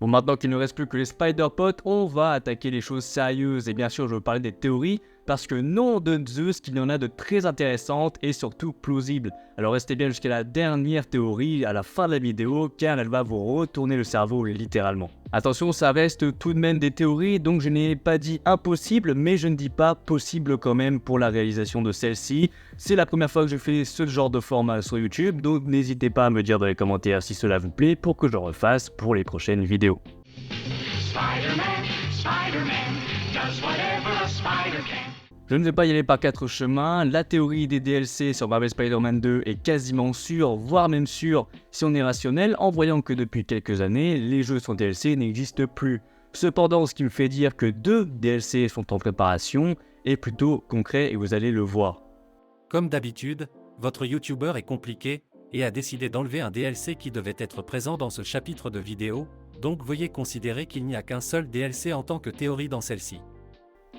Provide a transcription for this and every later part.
Bon, maintenant qu'il ne reste plus que les Spider-Potes, on va attaquer les choses sérieuses. Et bien sûr, je veux parler des théories, parce que nom de Zeus qu'il y en a de très intéressantes et surtout plausibles. Alors restez bien jusqu'à la dernière théorie, à la fin de la vidéo, car elle va vous retourner le cerveau littéralement. Attention, ça reste tout de même des théories, donc je n'ai pas dit impossible, mais je ne dis pas possible quand même pour la réalisation de celle-ci. C'est la première fois que je fais ce genre de format sur YouTube, donc n'hésitez pas à me dire dans les commentaires si cela vous plaît pour que je refasse pour les prochaines vidéos. Spider-Man, Spider-Man, does whatever a spider can. Je ne vais pas y aller par quatre chemins, la théorie des DLC sur Marvel Spider-Man 2 est quasiment sûre, voire même sûre si on est rationnel, en voyant que depuis quelques années, les jeux sans DLC n'existent plus. Cependant, ce qui me fait dire que 2 DLC sont en préparation est plutôt concret et vous allez le voir. Comme d'habitude, votre YouTuber est compliqué et a décidé d'enlever un DLC qui devait être présent dans ce chapitre de vidéo, donc veuillez considérer qu'il n'y a qu'un seul DLC en tant que théorie dans celle-ci.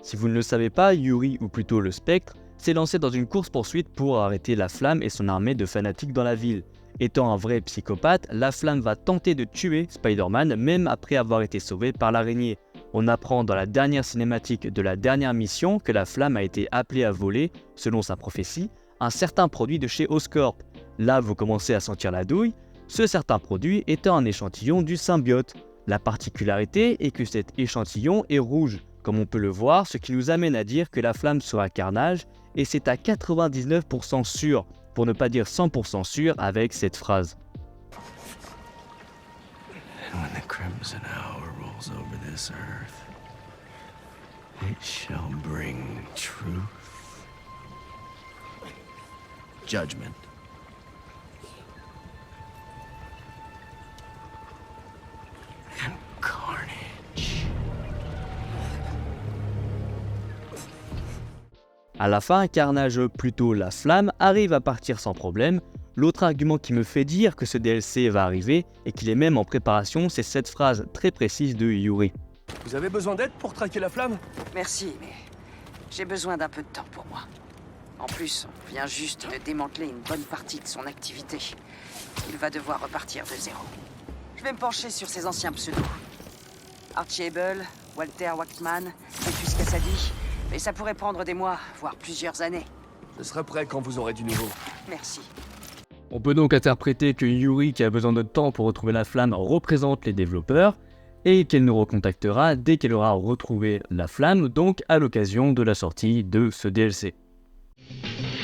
Si vous ne le savez pas, Yuri, ou plutôt le Spectre, s'est lancé dans une course-poursuite pour arrêter la Flamme et son armée de fanatiques dans la ville. Étant un vrai psychopathe, la Flamme va tenter de tuer Spider-Man même après avoir été sauvé par l'araignée. On apprend dans la dernière cinématique de la dernière mission que la Flamme a été appelée à voler, selon sa prophétie, un certain produit de chez Oscorp. Là, vous commencez à sentir la douille, ce certain produit étant un échantillon du symbiote. La particularité est que cet échantillon est rouge, comme on peut le voir, ce qui nous amène à dire que la Flamme sera Carnage, et c'est à 99% sûr, pour ne pas dire 100% sûr avec cette phrase. And when the crimson hour rolls over this earth, it shall bring truth, judgment, and carnage. À la fin, Carnage, plutôt la Flamme, arrive à partir sans problème. L'autre argument qui me fait dire que ce DLC va arriver et qu'il est même en préparation, c'est cette phrase très précise de Yuri. Vous avez besoin d'aide pour traquer la flamme? Merci, mais j'ai besoin d'un peu de temps pour moi. En plus, on vient juste de démanteler une bonne partie de son activité. Il va devoir repartir de zéro. Je vais me pencher sur ses anciens pseudos. Archie Able, Walter Wachtman, Petrus Cassady. Mais ça pourrait prendre des mois, voire plusieurs années. Je serai prêt quand vous aurez du nouveau. Merci. On peut donc interpréter que Yuri, qui a besoin de temps pour retrouver la Flamme, représente les développeurs et qu'elle nous recontactera dès qu'elle aura retrouvé la Flamme, donc à l'occasion de la sortie de ce DLC.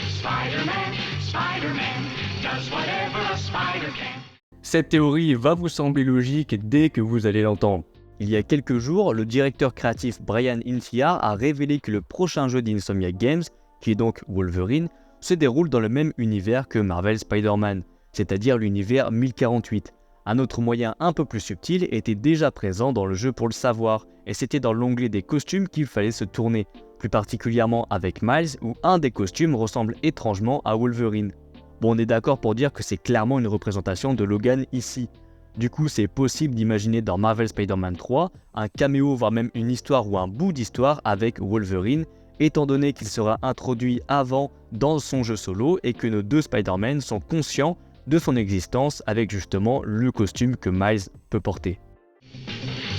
Spider-Man, Spider-Man, does whatever a spider can. Cette théorie va vous sembler logique dès que vous allez l'entendre. Il y a quelques jours, le directeur créatif Brian Intihar a révélé que le prochain jeu d'Insomniac Games, qui est donc Wolverine, se déroule dans le même univers que Marvel Spider-Man, c'est-à-dire l'univers 1048. Un autre moyen un peu plus subtil était déjà présent dans le jeu pour le savoir, et c'était dans l'onglet des costumes qu'il fallait se tourner, plus particulièrement avec Miles où un des costumes ressemble étrangement à Wolverine. Bon, on est d'accord pour dire que c'est clairement une représentation de Logan ici. Du coup, c'est possible d'imaginer dans Marvel Spider-Man 3 un caméo, voire même une histoire ou un bout d'histoire avec Wolverine, étant donné qu'il sera introduit avant dans son jeu solo et que nos deux Spider-Man sont conscients de son existence avec justement le costume que Miles peut porter.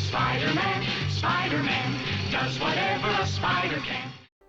Spider-Man, Spider-Man, does whatever a spider can.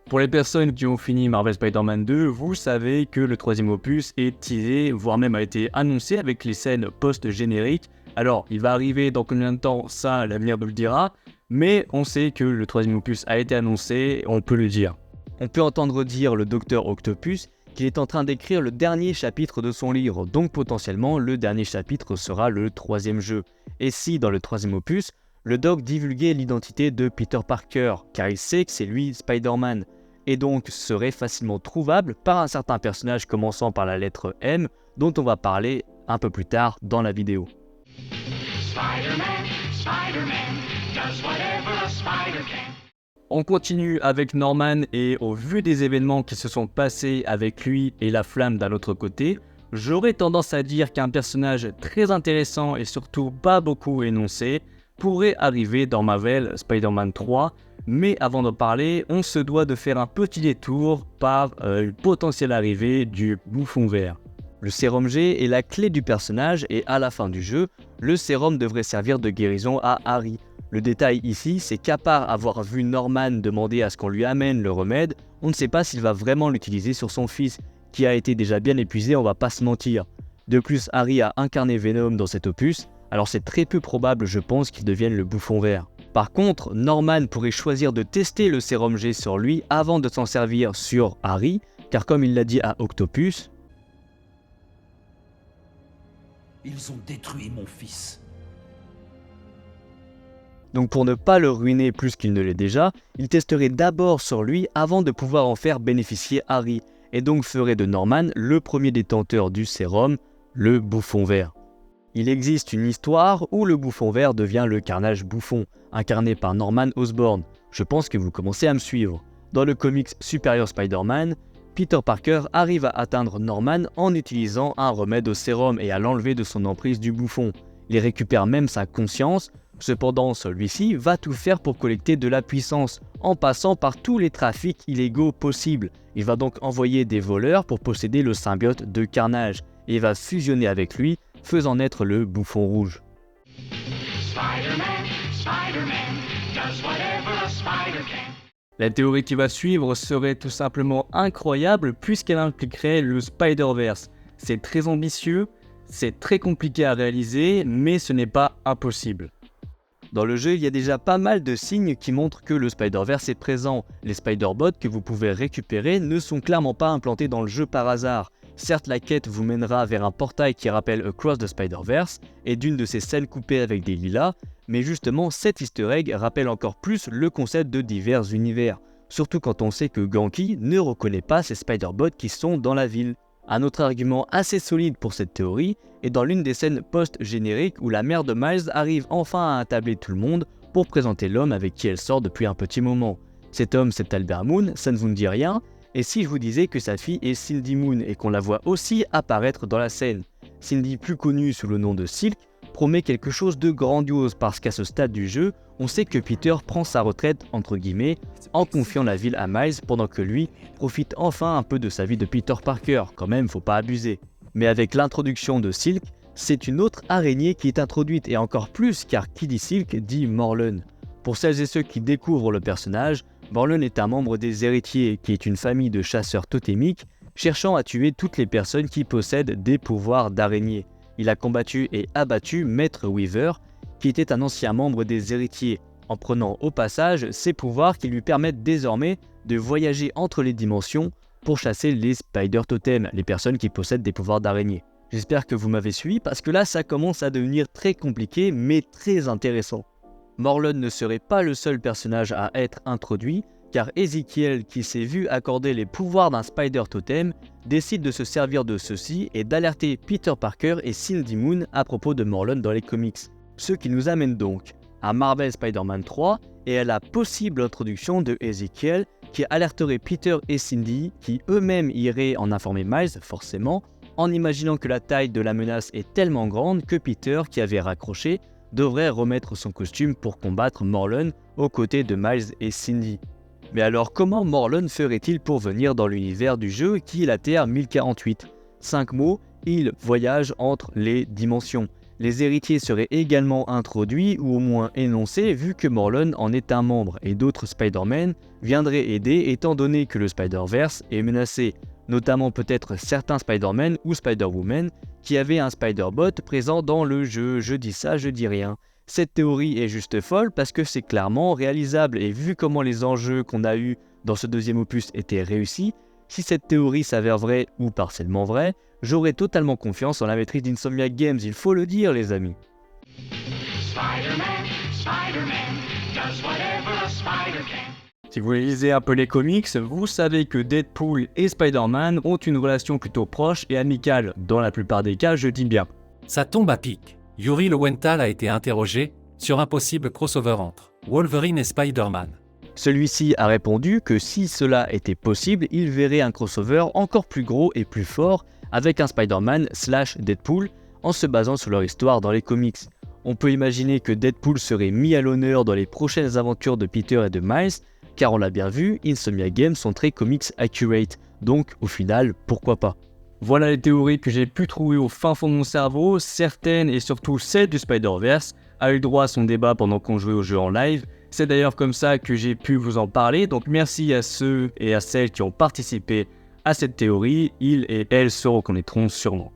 Pour les personnes qui ont fini Marvel Spider-Man 2, vous savez que le troisième opus est teasé, voire même a été annoncé avec les scènes post-génériques. Alors, il va arriver dans combien de temps, ça l'avenir nous le dira, mais on sait que le troisième opus a été annoncé, on peut le dire. On peut entendre dire le Docteur Octopus qu'il est en train d'écrire le dernier chapitre de son livre, donc potentiellement le dernier chapitre sera le troisième jeu. Et si dans le troisième opus, le Doc divulguait l'identité de Peter Parker, car il sait que c'est lui Spider-Man, et donc serait facilement trouvable par un certain personnage commençant par la lettre M, dont on va parler un peu plus tard dans la vidéo. Spider-Man, Spider-Man, does whatever a spider can. On continue avec Norman et au vu des événements qui se sont passés avec lui et la Flamme d'un autre côté, j'aurais tendance à dire qu'un personnage très intéressant et surtout pas beaucoup énoncé pourrait arriver dans Marvel Spider-Man 3, mais avant d'en parler, on se doit de faire un petit détour par une potentielle arrivée du Bouffon Vert. Le sérum G est la clé du personnage et à la fin du jeu, le sérum devrait servir de guérison à Harry. Le détail ici, c'est qu'à part avoir vu Norman demander à ce qu'on lui amène le remède, on ne sait pas s'il va vraiment l'utiliser sur son fils, qui a été déjà bien épuisé, on va pas se mentir. De plus, Harry a incarné Venom dans cet opus, alors c'est très peu probable je pense qu'il devienne le bouffon vert. Par contre, Norman pourrait choisir de tester le sérum G sur lui avant de s'en servir sur Harry, car comme il l'a dit à Octopus, Ils ont détruit mon fils. donc pour ne pas le ruiner plus qu'il ne l'est déjà, il testerait d'abord sur lui avant de pouvoir en faire bénéficier Harry, et donc ferait de Norman le premier détenteur du sérum, le bouffon vert. Il existe une histoire où le bouffon vert devient le Carnage Bouffon, incarné par Norman Osborn. Je pense que vous commencez à me suivre. Dans le comics Superior Spider-Man, Peter Parker arrive à atteindre Norman en utilisant un remède au sérum et à l'enlever de son emprise du bouffon. Il récupère même sa conscience, cependant celui-ci va tout faire pour collecter de la puissance, en passant par tous les trafics illégaux possibles. Il va donc envoyer des voleurs pour posséder le symbiote de Carnage, et va fusionner avec lui, faisant naître le Bouffon Rouge. Spider-Man, Spider-Man, does whatever a spider can. La théorie qui va suivre serait tout simplement incroyable puisqu'elle impliquerait le Spider-Verse. C'est très ambitieux, c'est très compliqué à réaliser, mais ce n'est pas impossible. Dans le jeu, il y a déjà pas mal de signes qui montrent que le Spider-Verse est présent. Les Spider-Bots que vous pouvez récupérer ne sont clairement pas implantés dans le jeu par hasard. Certes, la quête vous mènera vers un portail qui rappelle Across the Spider-Verse et d'une de ces scènes coupées avec des lilas, mais justement cet easter egg rappelle encore plus le concept de divers univers, surtout quand on sait que Ganke ne reconnaît pas ces Spider-Bots qui sont dans la ville. Un autre argument assez solide pour cette théorie est dans l'une des scènes post-génériques où la mère de Miles arrive enfin à attabler tout le monde pour présenter l'homme avec qui elle sort depuis un petit moment. Cet homme, c'est Albert Moon, ça ne vous dit rien? Et si je vous disais que sa fille est Cindy Moon et qu'on la voit aussi apparaître dans la scène? Cindy, plus connue sous le nom de Silk, promet quelque chose de grandiose parce qu'à ce stade du jeu, on sait que Peter prend sa retraite entre guillemets en confiant la ville à Miles pendant que lui profite enfin un peu de sa vie de Peter Parker, quand même faut pas abuser. Mais avec l'introduction de Silk, c'est une autre araignée qui est introduite et encore plus car qui dit Silk dit Morlun. Pour celles et ceux qui découvrent le personnage, Morlun est un membre des Héritiers qui est une famille de chasseurs totémiques cherchant à tuer toutes les personnes qui possèdent des pouvoirs d'araignée. Il a combattu et abattu Maître Weaver, qui était un ancien membre des Héritiers, en prenant au passage ses pouvoirs qui lui permettent désormais de voyager entre les dimensions pour chasser les Spider Totems, les personnes qui possèdent des pouvoirs d'araignée. J'espère que vous m'avez suivi parce que là ça commence à devenir très compliqué mais très intéressant. Morlun ne serait pas le seul personnage à être introduit, car Ezekiel, qui s'est vu accorder les pouvoirs d'un Spider Totem, décide de se servir de ceux-ci et d'alerter Peter Parker et Cindy Moon à propos de Morlun dans les comics. Ce qui nous amène donc à Marvel Spider-Man 3 et à la possible introduction de Ezekiel qui alerterait Peter et Cindy qui eux-mêmes iraient en informer Miles, forcément, en imaginant que la taille de la menace est tellement grande que Peter, qui avait raccroché, devrait remettre son costume pour combattre Morlun aux côtés de Miles et Cindy. Mais alors comment Morlun ferait-il pour venir dans l'univers du jeu qui est la Terre 1048 ? 5 mots, il voyage entre les dimensions. Les héritiers seraient également introduits ou au moins énoncés vu que Morlun en est un membre et d'autres Spider-Man viendraient aider étant donné que le Spider-Verse est menacé, notamment peut-être certains Spider-Man ou Spider-Woman qui avaient un Spider-Bot présent dans le jeu. Je dis ça, je dis rien. Cette théorie est juste folle parce que c'est clairement réalisable et vu comment les enjeux qu'on a eus dans ce deuxième opus étaient réussis, si cette théorie s'avère vraie ou partiellement vraie, j'aurai totalement confiance en la maîtrise d'Insomniac Games, il faut le dire les amis. Spider-Man, Spider-Man, does whatever a spider can. Si vous lisez un peu les comics, vous savez que Deadpool et Spider-Man ont une relation plutôt proche et amicale, dans la plupart des cas je dis bien. Ça tombe à pic. Yuri Lowenthal a été interrogé sur un possible crossover entre Wolverine et Spider-Man. Celui-ci a répondu que si cela était possible, il verrait un crossover encore plus gros et plus fort avec un Spider-Man / Deadpool en se basant sur leur histoire dans les comics. On peut imaginer que Deadpool serait mis à l'honneur dans les prochaines aventures de Peter et de Miles, car on l'a bien vu, Insomniac Games sont très comics accurate, donc au final, pourquoi pas. Voilà les théories que j'ai pu trouver au fin fond de mon cerveau. Certaines et surtout celle du Spider-Verse a eu droit à son débat pendant qu'on jouait au jeu en live. C'est d'ailleurs comme ça que j'ai pu vous en parler, donc merci à ceux et à celles qui ont participé à cette théorie, ils et elles se reconnaîtront sûrement.